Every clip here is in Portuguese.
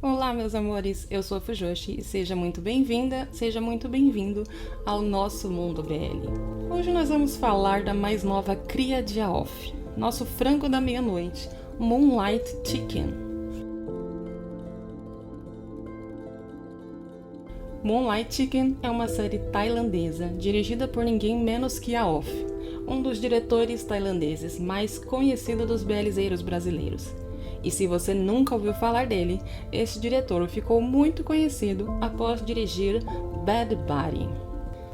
Olá, meus amores, eu sou a Fujoshi e seja muito bem-vinda, seja muito bem-vindo ao nosso Mundo BL. Hoje nós vamos falar da mais nova cria de Aof, nosso frango da meia-noite, Moonlight Chicken. Moonlight Chicken é uma série tailandesa dirigida por ninguém menos que Aof, um dos diretores tailandeses mais conhecidos dos BLzeiros brasileiros. E se você nunca ouviu falar dele, esse diretor ficou muito conhecido após dirigir Bad Buddy.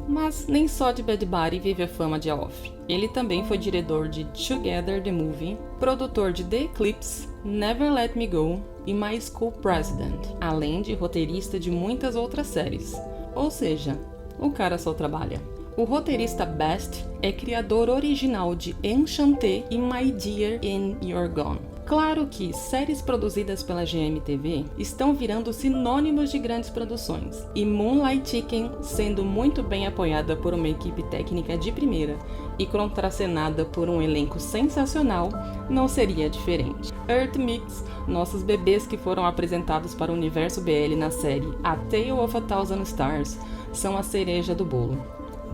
Mas nem só de Bad Buddy vive a fama de Aof. Ele também foi diretor de Together the Movie, produtor de The Eclipse, Never Let Me Go e My School President, além de roteirista de muitas outras séries. Ou seja, o cara só trabalha. O roteirista Best é criador original de Enchanté e My Dear and You're Gone. Claro que séries produzidas pela GMTV estão virando sinônimos de grandes produções, e Moonlight Chicken, sendo muito bem apoiada por uma equipe técnica de primeira e contracenada por um elenco sensacional, não seria diferente. Earth Mix, nossos bebês que foram apresentados para o universo BL na série A Tale of a Thousand Stars, são a cereja do bolo.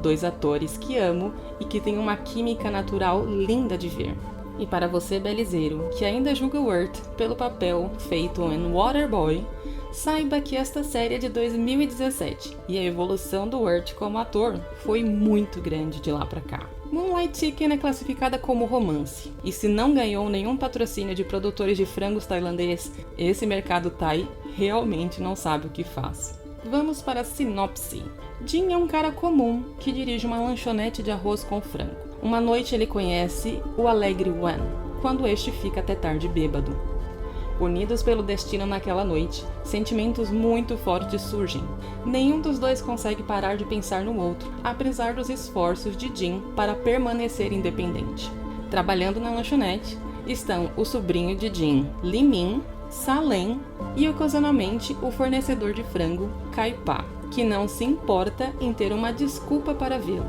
Dois atores que amo e que têm uma química natural linda de ver. E para você, belizeiro, que ainda julga o Earth pelo papel feito em Waterboy, saiba que esta série é de 2017 e a evolução do Earth como ator foi muito grande de lá pra cá. Moonlight Chicken é classificada como romance, e se não ganhou nenhum patrocínio de produtores de frangos tailandês, esse mercado thai realmente não sabe o que faz. Vamos para a sinopse. Jin é um cara comum que dirige uma lanchonete de arroz com frango. Uma noite ele conhece o alegre Wan, quando este fica até tarde bêbado. Unidos pelo destino naquela noite, sentimentos muito fortes surgem. Nenhum dos dois consegue parar de pensar no outro, apesar dos esforços de Jin para permanecer independente. Trabalhando na lanchonete estão o sobrinho de Jin, Lee Min, Salem e ocasionalmente o fornecedor de frango, Kai Pa, que não se importa em ter uma desculpa para vê-lo.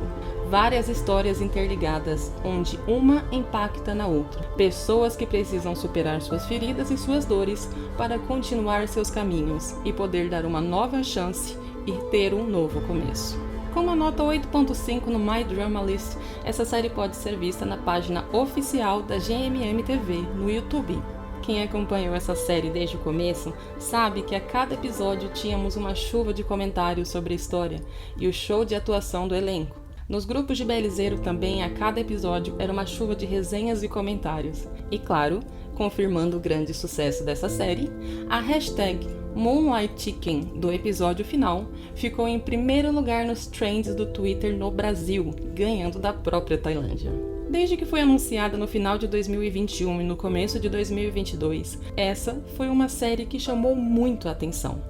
Várias histórias interligadas, onde uma impacta na outra. Pessoas que precisam superar suas feridas e suas dores para continuar seus caminhos e poder dar uma nova chance e ter um novo começo. Com uma nota 8.5 no My Drama List, essa série pode ser vista na página oficial da GMM-TV no YouTube. Quem acompanhou essa série desde o começo sabe que a cada episódio tínhamos uma chuva de comentários sobre a história e o show de atuação do elenco. Nos grupos de BLzeiro também, a cada episódio era uma chuva de resenhas e comentários. E claro, confirmando o grande sucesso dessa série, a hashtag Moonlight Chicken do episódio final ficou em primeiro lugar nos trends do Twitter no Brasil, ganhando da própria Tailândia. Desde que foi anunciada no final de 2021 e no começo de 2022, essa foi uma série que chamou muito a atenção.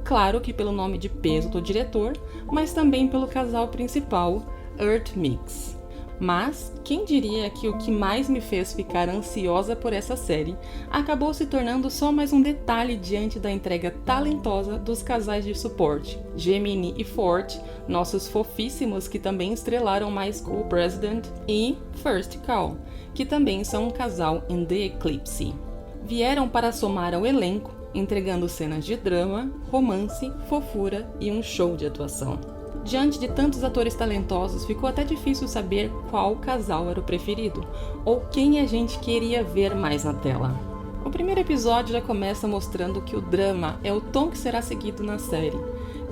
Claro que pelo nome de peso do diretor, mas também pelo casal principal, Earth Mix. Mas quem diria que o que mais me fez ficar ansiosa por essa série acabou se tornando só mais um detalhe diante da entrega talentosa dos casais de suporte, Gemini e Fort, nossos fofíssimos que também estrelaram My School President, e First Call, que também são um casal em The Eclipse. Vieram para somar ao elenco, entregando cenas de drama, romance, fofura e um show de atuação. Diante de tantos atores talentosos, ficou até difícil saber qual casal era o preferido, ou quem a gente queria ver mais na tela. O primeiro episódio já começa mostrando que o drama é o tom que será seguido na série.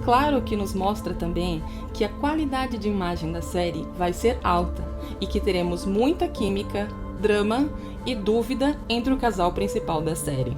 Claro que nos mostra também que a qualidade de imagem da série vai ser alta, e que teremos muita química, drama e dúvida entre o casal principal da série.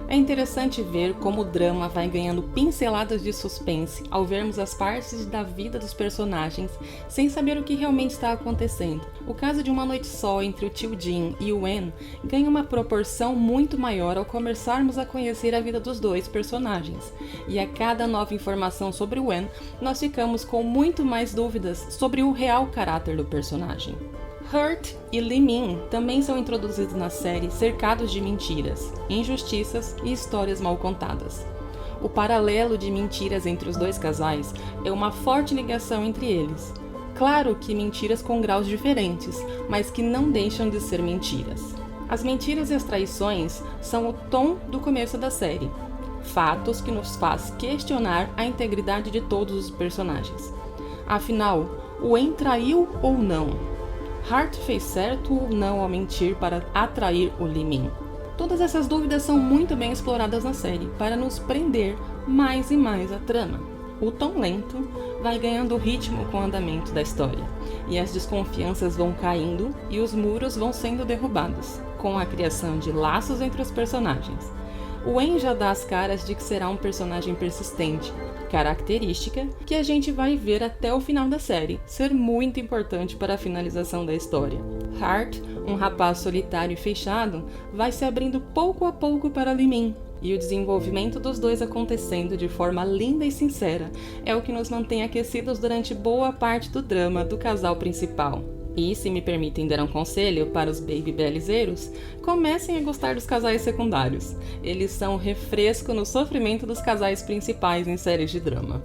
É interessante ver como o drama vai ganhando pinceladas de suspense ao vermos as partes da vida dos personagens sem saber o que realmente está acontecendo. O caso de Uma Noite Só entre o tio Jin e o Wen ganha uma proporção muito maior ao começarmos a conhecer a vida dos dois personagens. E a cada nova informação sobre o Wen, nós ficamos com muito mais dúvidas sobre o real caráter do personagem. Hurt e Lee Min também são introduzidos na série cercados de mentiras, injustiças e histórias mal contadas. O paralelo de mentiras entre os dois casais é uma forte ligação entre eles. Claro que mentiras com graus diferentes, mas que não deixam de ser mentiras. As mentiras e as traições são o tom do começo da série. Fatos que nos faz questionar a integridade de todos os personagens. Afinal, Wen traiu ou não? Hart fez certo ou não ao mentir para atrair o Li Min? Todas essas dúvidas são muito bem exploradas na série para nos prender mais e mais à trama. O tom lento vai ganhando ritmo com o andamento da história, e as desconfianças vão caindo e os muros vão sendo derrubados, com a criação de laços entre os personagens. O Wen já dá as caras de que será um personagem persistente, característica que a gente vai ver até o final da série ser muito importante para a finalização da história. Hart, um rapaz solitário e fechado, vai se abrindo pouco a pouco para Li Min, e o desenvolvimento dos dois acontecendo de forma linda e sincera é o que nos mantém aquecidos durante boa parte do drama do casal principal. E, se me permitem dar um conselho para os baby belizeiros, comecem a gostar dos casais secundários. Eles são refresco no sofrimento dos casais principais em séries de drama.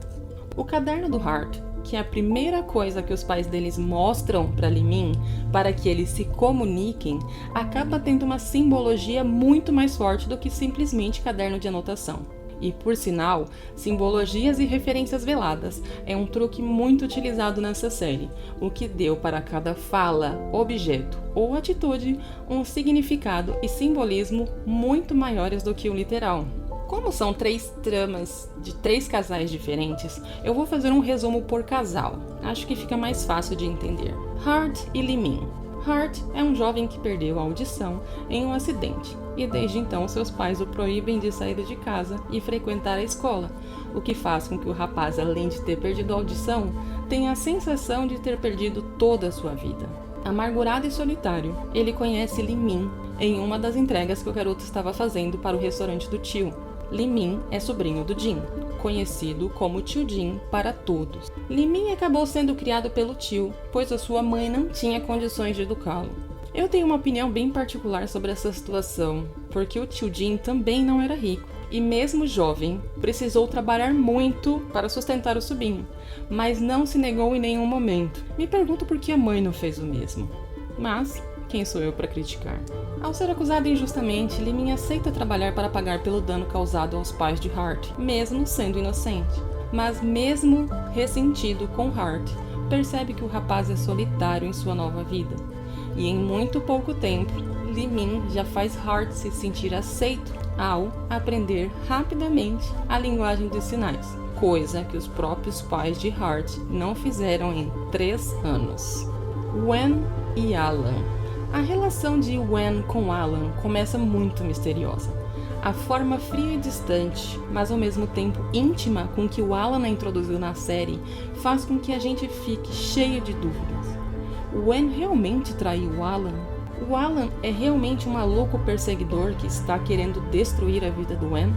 O caderno do Hart, que é a primeira coisa que os pais deles mostram para Li Min para que eles se comuniquem, acaba tendo uma simbologia muito mais forte do que simplesmente caderno de anotação. E, por sinal, simbologias e referências veladas é um truque muito utilizado nessa série, o que deu para cada fala, objeto ou atitude um significado e simbolismo muito maiores do que o literal. Como são 3 tramas de 3 casais diferentes, eu vou fazer um resumo por casal. Acho que fica mais fácil de entender. Hart e Li Min. Hart é um jovem que perdeu a audição em um acidente, e desde então seus pais o proíbem de sair de casa e frequentar a escola, o que faz com que o rapaz, além de ter perdido a audição, tenha a sensação de ter perdido toda a sua vida. Amargurado e solitário, ele conhece Li Min em uma das entregas que o garoto estava fazendo para o restaurante do tio. Li Min é sobrinho do Jin, conhecido como Tio Jin para todos. Li Min acabou sendo criado pelo tio, pois a sua mãe não tinha condições de educá-lo. Eu tenho uma opinião bem particular sobre essa situação, porque o Tio Jin também não era rico, e mesmo jovem, precisou trabalhar muito para sustentar o sobrinho, mas não se negou em nenhum momento. Me pergunto por que a mãe não fez o mesmo. Mas quem sou eu para criticar? Ao ser acusado injustamente, Li Min aceita trabalhar para pagar pelo dano causado aos pais de Hart, mesmo sendo inocente. Mas mesmo ressentido com Hart, percebe que o rapaz é solitário em sua nova vida. E em muito pouco tempo, Li Min já faz Hart se sentir aceito ao aprender rapidamente a linguagem dos sinais, coisa que os próprios pais de Hart não fizeram em 3 anos. Wen e Alan. A relação de Wen com Alan começa muito misteriosa. A forma fria e distante, mas ao mesmo tempo íntima com que o Alan a introduziu na série, faz com que a gente fique cheio de dúvidas. Wen realmente traiu o Alan? O Alan é realmente um maluco perseguidor que está querendo destruir a vida do Wen?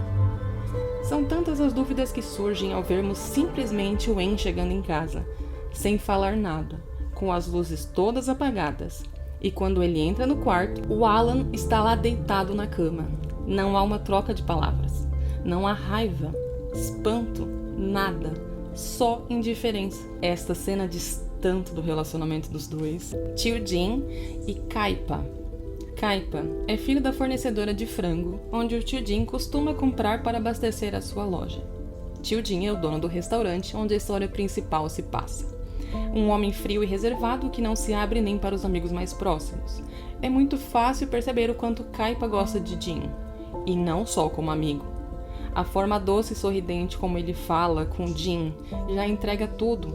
São tantas as dúvidas que surgem ao vermos simplesmente o Wen chegando em casa, sem falar nada, com as luzes todas apagadas. E quando ele entra no quarto, o Alan está lá deitado na cama. Não há uma troca de palavras. Não há raiva, espanto, nada. Só indiferença. Esta cena diz tanto do relacionamento dos dois. Tio Jin e Kaipa. Kaipa é filho da fornecedora de frango, onde o tio Jin costuma comprar para abastecer a sua loja. Tio Jin é o dono do restaurante onde a história principal se passa. Um homem frio e reservado que não se abre nem para os amigos mais próximos. É muito fácil perceber o quanto Kaipa gosta de Jin, e não só como amigo. A forma doce e sorridente como ele fala com Jin já entrega tudo,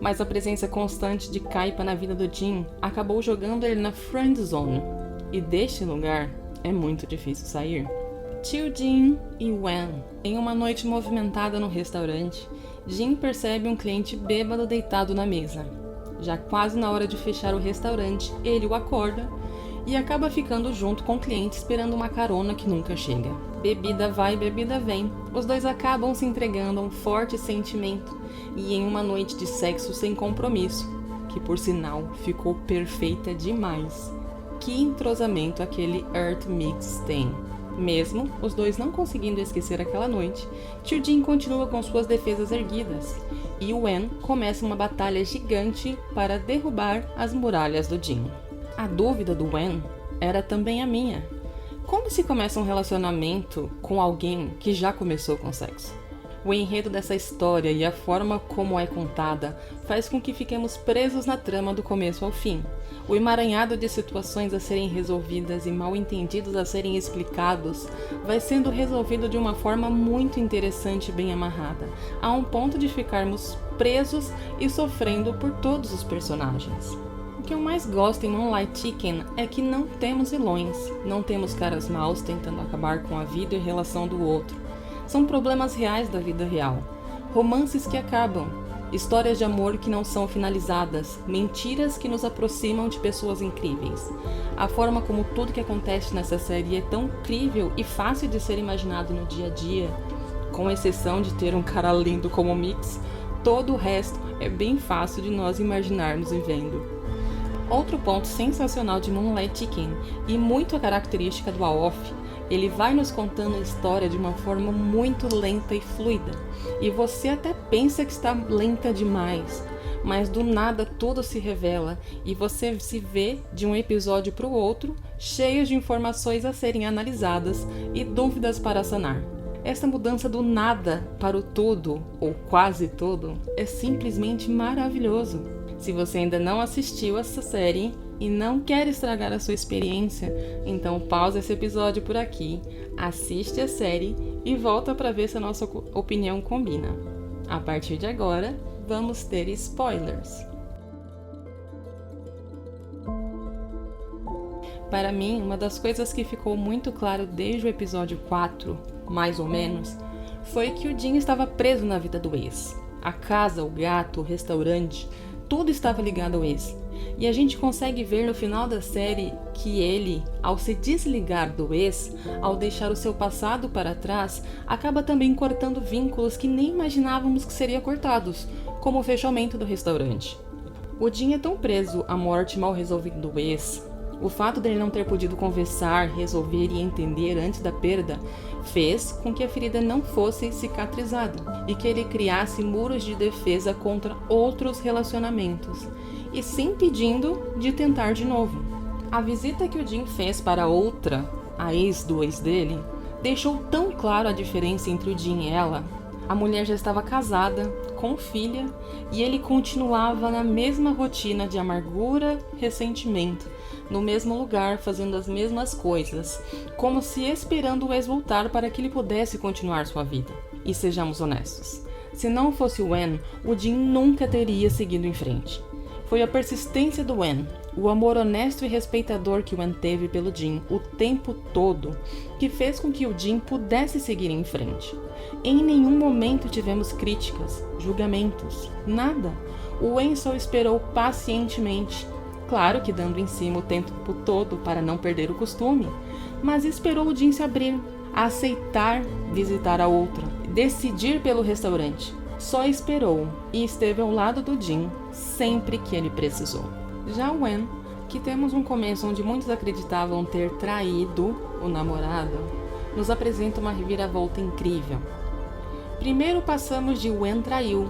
mas a presença constante de Kaipa na vida do Jin acabou jogando ele na friend zone, e deste lugar é muito difícil sair. Tio Jin e Wen. Em uma noite movimentada no restaurante, Jin percebe um cliente bêbado deitado na mesa. Já quase na hora de fechar o restaurante, ele o acorda e acaba ficando junto com o cliente esperando uma carona que nunca chega. Bebida vai, bebida vem. Os dois acabam se entregando a um forte sentimento e em uma noite de sexo sem compromisso, que por sinal ficou perfeita demais. Que entrosamento aquele Earth Mix tem! Mesmo os dois não conseguindo esquecer aquela noite, Tio Jin continua com suas defesas erguidas, e o Wen começa uma batalha gigante para derrubar as muralhas do Jin. A dúvida do Wen era também a minha. Como se começa um relacionamento com alguém que já começou com sexo? O enredo dessa história e a forma como é contada faz com que fiquemos presos na trama do começo ao fim. O emaranhado de situações a serem resolvidas e mal-entendidos a serem explicados vai sendo resolvido de uma forma muito interessante e bem amarrada, a um ponto de ficarmos presos e sofrendo por todos os personagens. O que eu mais gosto em Moonlight Chicken é que não temos vilões, não temos caras maus tentando acabar com a vida e a relação do outro. São problemas reais da vida real, romances que acabam, histórias de amor que não são finalizadas, mentiras que nos aproximam de pessoas incríveis. A forma como tudo que acontece nessa série é tão incrível e fácil de ser imaginado no dia a dia, com exceção de ter um cara lindo como Mix, todo o resto é bem fácil de nós imaginarmos vivendo. Outro ponto sensacional de Moonlight Chicken, e muito a característica do Aof, ele vai nos contando a história de uma forma muito lenta e fluida. E você até pensa que está lenta demais, mas do nada tudo se revela e você se vê de um episódio para o outro, cheio de informações a serem analisadas e dúvidas para sanar. Esta mudança do nada para o tudo, ou quase tudo, é simplesmente maravilhoso. Se você ainda não assistiu essa série e não quer estragar a sua experiência, então pausa esse episódio por aqui, assiste a série e volta para ver se a nossa opinião combina. A partir de agora, vamos ter spoilers. Para mim, uma das coisas que ficou muito claro desde o episódio 4, mais ou menos, foi que o Jin estava preso na vida do ex. A casa, o gato, o restaurante, tudo estava ligado ao ex. E a gente consegue ver no final da série que ele, ao se desligar do ex, ao deixar o seu passado para trás, acaba também cortando vínculos que nem imaginávamos que seriam cortados, como o fechamento do restaurante. O Jin é tão preso à morte mal resolvida do ex. O fato dele não ter podido conversar, resolver e entender antes da perda fez com que a ferida não fosse cicatrizada e que ele criasse muros de defesa contra outros relacionamentos e se impedindo de tentar de novo. A visita que o Jin fez para outra, a ex do ex dele, deixou tão claro a diferença entre o Jin e ela. A mulher já estava casada, com filha, e ele continuava na mesma rotina de amargura, ressentimento, no mesmo lugar, fazendo as mesmas coisas, como se esperando o ex voltar para que ele pudesse continuar sua vida. E sejamos honestos, se não fosse o Wen, o Jin nunca teria seguido em frente. Foi a persistência do Wen, o amor honesto e respeitador que o Wen teve pelo Jin o tempo todo, que fez com que o Jin pudesse seguir em frente. Em nenhum momento tivemos críticas, julgamentos, nada. O Wen só esperou pacientemente, claro que dando em cima o tempo todo para não perder o costume, mas esperou o Jin se abrir, aceitar visitar a outra, decidir pelo restaurante. Só esperou e esteve ao lado do Jin sempre que ele precisou. Já o Wen, que temos um começo onde muitos acreditavam ter traído o namorado, nos apresenta uma reviravolta incrível. Primeiro passamos de Wen traiu,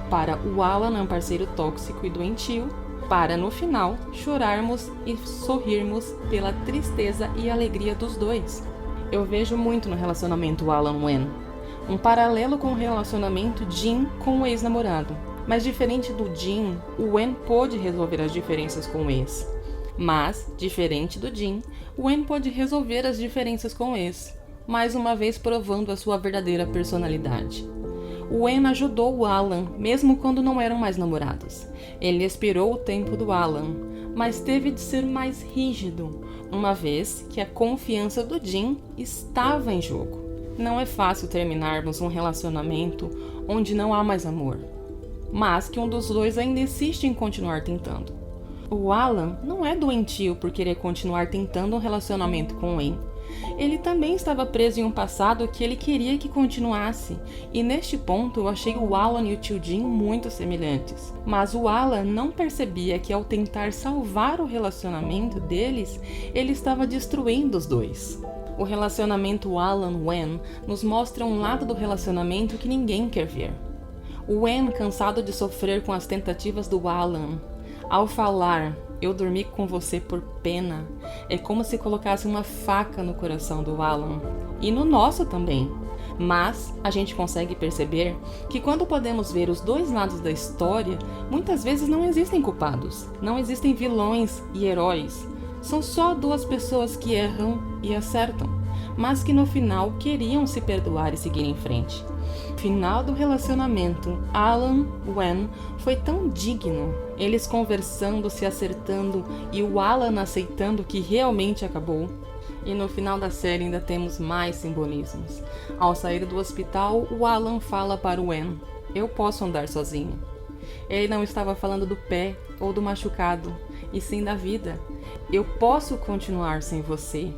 para o Alan é um parceiro tóxico e doentio, para no final chorarmos e sorrirmos pela tristeza e alegria dos dois. Eu vejo muito no relacionamento Alan-Wen um paralelo com o relacionamento Jin com o ex-namorado. Mas diferente do Jin, o Wen pôde resolver as diferenças com o ex. Mas, diferente do Jin, o Wen pôde resolver as diferenças com o ex, mais uma vez provando a sua verdadeira personalidade. O Wen ajudou o Alan, mesmo quando não eram mais namorados. Ele esperou o tempo do Alan, mas teve de ser mais rígido, uma vez que a confiança do Jin estava em jogo. Não é fácil terminarmos um relacionamento onde não há mais amor, mas que um dos dois ainda insiste em continuar tentando. O Alan não é doentio por querer continuar tentando um relacionamento com o Wen. Ele também estava preso em um passado que ele queria que continuasse, e neste ponto eu achei o Alan e o tio Jin muito semelhantes. Mas o Alan não percebia que ao tentar salvar o relacionamento deles, ele estava destruindo os dois. O relacionamento Alan-Wen nos mostra um lado do relacionamento que ninguém quer ver. O Wen, cansado de sofrer com as tentativas do Alan, ao falar eu dormi com você por pena. É como se colocasse uma faca no coração do Alan. E no nosso também. Mas a gente consegue perceber que quando podemos ver os dois lados da história, muitas vezes não existem culpados, não existem vilões e heróis. São só duas pessoas que erram e acertam, mas que no final queriam se perdoar e seguir em frente. O final do relacionamento Alan-Wen foi tão digno, eles conversando, se acertando e o Alan aceitando que realmente acabou. E no final da série ainda temos mais simbolismos. Ao sair do hospital, o Alan fala para o Wen: eu posso andar sozinho. Ele não estava falando do pé ou do machucado, e sim da vida. Eu posso continuar sem você.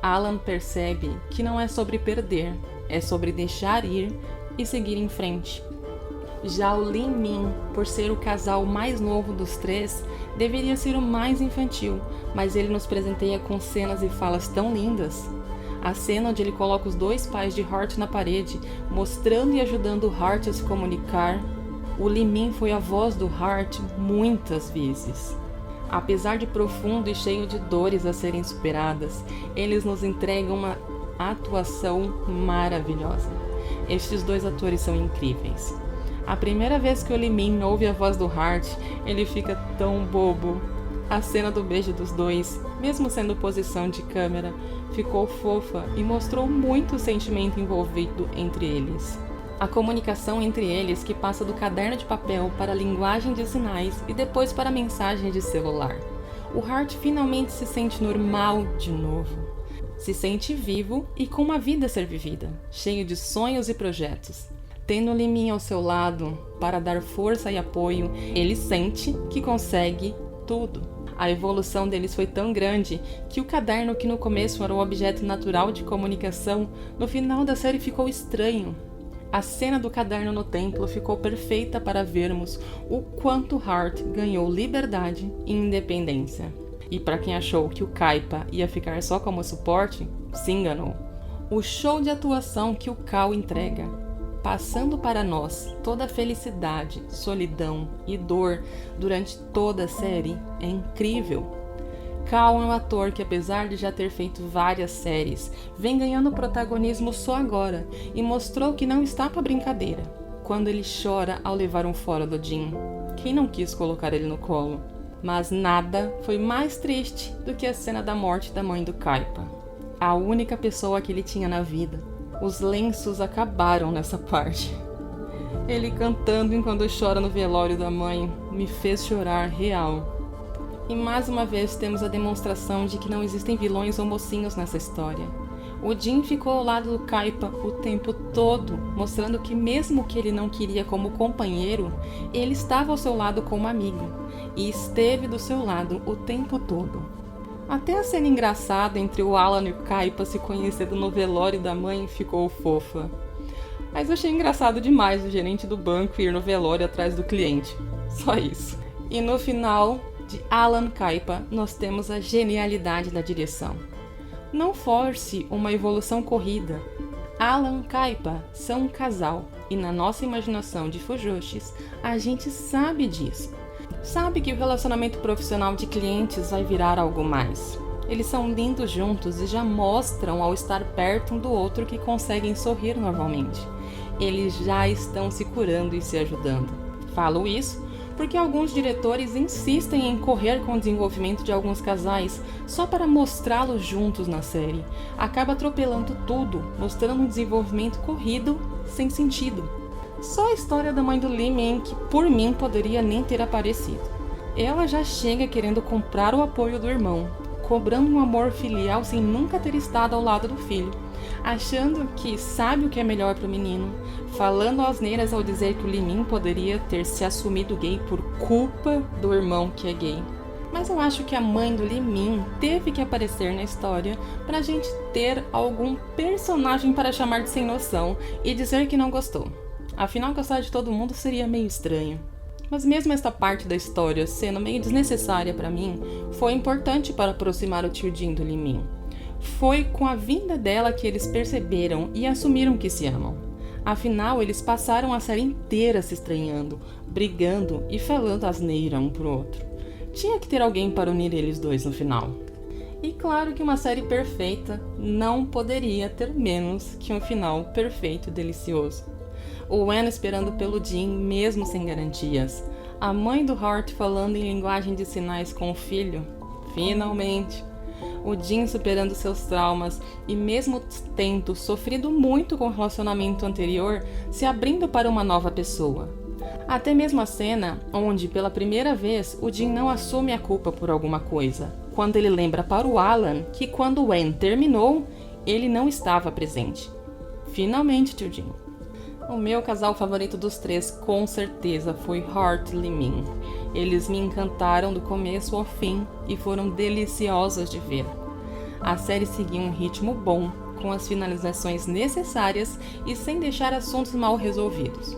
Alan percebe que não é sobre perder, é sobre deixar ir e seguir em frente. Já o Lee Min, por ser o casal mais novo dos três, deveria ser o mais infantil, mas ele nos presenteia com cenas e falas tão lindas. A cena onde ele coloca os dois pais de Hart na parede, mostrando e ajudando Hart a se comunicar. O Lee Min foi a voz do Hart muitas vezes. Apesar de profundo e cheio de dores a serem superadas, eles nos entregam uma atuação maravilhosa. Estes dois atores são incríveis. A primeira vez que o Lee Min ouve a voz do Hart, ele fica tão bobo. A cena do beijo dos dois, mesmo sendo posição de câmera, ficou fofa e mostrou muito sentimento envolvido entre eles. A comunicação entre eles que passa do caderno de papel para a linguagem de sinais e depois para a mensagem de celular. O Hart finalmente se sente normal de novo. Se sente vivo e com uma vida a ser vivida, cheio de sonhos e projetos. Tendo Lee Min ao seu lado para dar força e apoio, ele sente que consegue tudo. A evolução deles foi tão grande que o caderno, que no começo era um objeto natural de comunicação, no final da série ficou estranho. A cena do caderno no templo ficou perfeita para vermos o quanto Hart ganhou liberdade e independência. E para quem achou que o Kaipa ia ficar só como suporte, se enganou. O show de atuação que o Cal entrega, passando para nós toda a felicidade, solidão e dor durante toda a série, é incrível. Cal é um ator que, apesar de já ter feito várias séries, vem ganhando protagonismo só agora e mostrou que não está para brincadeira. Quando ele chora ao levar um fora do Jin, quem não quis colocar ele no colo? Mas nada foi mais triste do que a cena da morte da mãe do Kaipa. A única pessoa que ele tinha na vida. Os lenços acabaram nessa parte. Ele cantando enquanto chora no velório da mãe me fez chorar real. E mais uma vez temos a demonstração de que não existem vilões ou mocinhos nessa história. O Jin ficou ao lado do Kaipa o tempo todo, mostrando que mesmo que ele não queria como companheiro, ele estava ao seu lado como amigo, e esteve do seu lado o tempo todo. Até a cena engraçada entre o Alan e o Kaipa se conhecendo no velório da mãe ficou fofa. Mas eu achei engraçado demais o gerente do banco ir no velório atrás do cliente. Só isso. E no final de Alan Kaipa, nós temos a genialidade da direção. Não force uma evolução corrida. Alan Kaipa são um casal, e na nossa imaginação de Fujoshis, a gente sabe disso. Sabe que o relacionamento profissional de clientes vai virar algo mais. Eles são lindos juntos e já mostram ao estar perto um do outro que conseguem sorrir normalmente. Eles já estão se curando e se ajudando. Falo isso porque alguns diretores insistem em correr com o desenvolvimento de alguns casais só para mostrá-los juntos na série. Acaba atropelando tudo, mostrando um desenvolvimento corrido sem sentido. Só a história da mãe do Lee Min, que por mim poderia nem ter aparecido. Ela já chega querendo comprar o apoio do irmão, cobrando um amor filial sem nunca ter estado ao lado do filho, achando que sabe o que é melhor para o menino, falando asneiras ao dizer que o Lee Min poderia ter se assumido gay por culpa do irmão que é gay. Mas eu acho que a mãe do Lee Min teve que aparecer na história pra gente ter algum personagem para chamar de sem noção e dizer que não gostou. Afinal, gostar de todo mundo seria meio estranho. Mas mesmo esta parte da história sendo meio desnecessária para mim, foi importante para aproximar o tio Jin do Lee Min. Foi com a vinda dela que eles perceberam e assumiram que se amam. Afinal, eles passaram a série inteira se estranhando, brigando e falando asneira um pro outro. tinha que ter alguém para unir eles dois no final. E claro que uma série perfeita não poderia ter menos que um final perfeito e delicioso. O Wen esperando pelo Jin mesmo sem garantias. A mãe do Hart falando em linguagem de sinais com o filho. Finalmente! O Jin superando seus traumas e mesmo tendo sofrido muito com o relacionamento anterior, se abrindo para uma nova pessoa. Até mesmo a cena onde, pela primeira vez, o Jin não assume a culpa por alguma coisa, quando ele lembra para o Alan que quando o Wen terminou, ele não estava presente. Finalmente, tio Jin. O meu casal favorito dos três, com certeza, foi Hart e Li-min. Eles me encantaram do começo ao fim e foram deliciosos de ver. A série seguia um ritmo bom, com as finalizações necessárias e sem deixar assuntos mal resolvidos.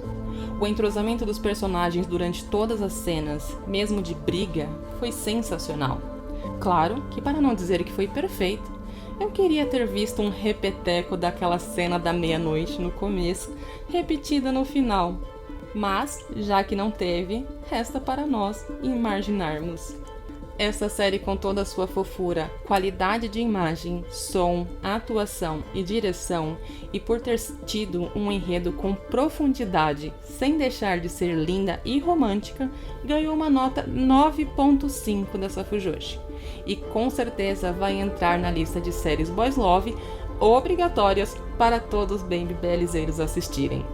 O entrosamento dos personagens durante todas as cenas, mesmo de briga, foi sensacional. Claro que, para não dizer que foi perfeito, eu queria ter visto um repeteco daquela cena da meia-noite no começo, repetida no final. Mas, já que não teve, resta para nós imaginarmos. Essa série, com toda a sua fofura, qualidade de imagem, som, atuação e direção, e por ter tido um enredo com profundidade, sem deixar de ser linda e romântica, ganhou uma nota 9.5 dessa Fujoshi. E com certeza vai entrar na lista de séries Boys Love obrigatórias para todos os baby bellizeiros assistirem.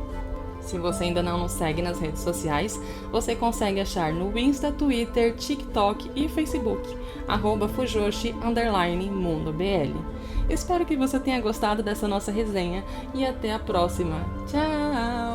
Se você ainda não nos segue nas redes sociais, você consegue achar no Insta, Twitter, TikTok e Facebook, @fujoshi_mundobl. Espero que você tenha gostado dessa nossa resenha e até a próxima. Tchau!